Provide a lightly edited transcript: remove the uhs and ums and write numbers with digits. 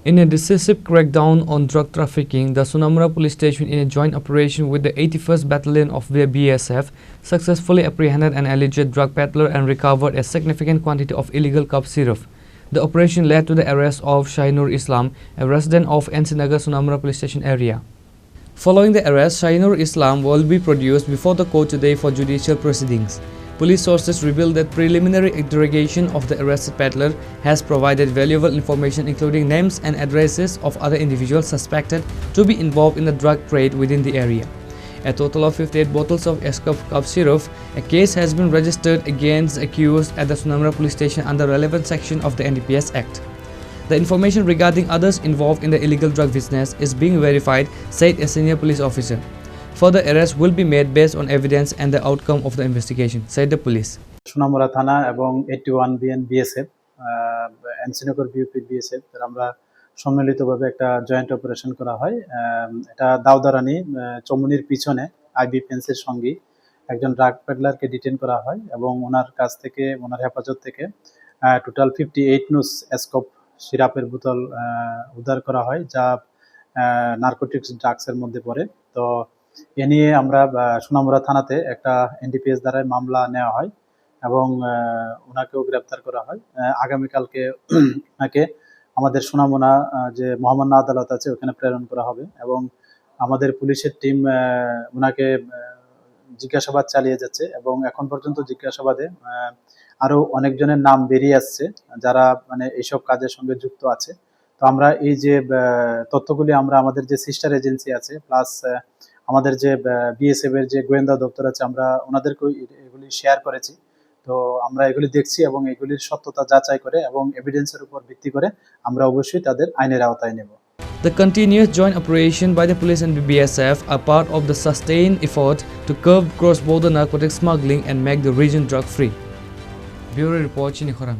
In a decisive crackdown on drug trafficking, the Sonamura Police Station, in a joint operation with the 81st Battalion of the BSF, successfully apprehended an alleged drug peddler and recovered a significant quantity of illegal cough syrup. The operation led to the arrest of Shahinur Islam, a resident of NC Nagar, Sonamura Police Station area. Following the arrest, Shahinur Islam will be produced before the court today for judicial proceedings. Police sources revealed that preliminary interrogation of the arrested peddler has provided valuable information, including names and addresses of other individuals suspected to be involved in the drug trade within the area. A total of 58 bottles of Eskuf cough syrup. A case has been registered against the accused at the Sonamura Police Station under relevant section of the NDPS Act. The information regarding others involved in the illegal drug business is being verified, said a senior police officer. Further arrests will be made based on evidence and the outcome of the investigation, said the police. Sonamura Thana এবং 81 BN BSF NC Nagar BUP BSF আমরা সম্মিলিতভাবে একটা joint operation করা হয়। এটা দাউদারানি চমুনির পিছনে IB ফেন্সের সঙ্গে একজন ড্রাগ পেডলারকে ডিটেইন করা হয় এবং ওনার কাছ থেকে ওনার হেফাজত থেকে টোটাল 58 নুস এসকপ সিরাপের বোতল উদ্ধার করা হয়, যা নারকোটিক্স ড্রাগসের মধ্যে পড়ে। তো এ নিয়ে আমরা সোনামুড়া থানাতে একটা এনডিপিএস দ্বারা মামলা নেওয়া হয় এবং ওনাকেও গ্রেপ্তার করা হয়। আগামীকালকে ওনাকে আমাদের সোনামুড়া যে মহামান্য আদালত আছে ওখানে প্রেরণ করা হবে এবং আমাদের পুলিশের টিম ওনাকে জিজ্ঞাসাবাদ চালিয়ে যাচ্ছে এবং এখন পর্যন্ত জিজ্ঞাসাবাদে আরো অনেকজনের নাম বেরিয়ে আসছে যারা মানে এইসব কাজের সঙ্গে যুক্ত আছে। তো আমরা এই যে তথ্যগুলি আমরা আমাদের যে সিস্টার এজেন্সি আছে প্লাস আমাদের যে বিএসএফ এর যে গোয়েন্দা দপ্তর আছে আমরা ওনাদেরকে এগুলি শেয়ার করেছি। তো আমরা এগুলি দেখছি এবং এগুলির সত্যতা যাচাই করে এবং এভিডেন্সের উপর ভিত্তি করে আমরা অবশ্যই তাদের আইনের আওতায় নেব। The continuous joint operation by the police and BSF are part of the sustained effort to curb cross-border narcotics smuggling and make the region drug-free. Bureau Report, Chini, Khorang.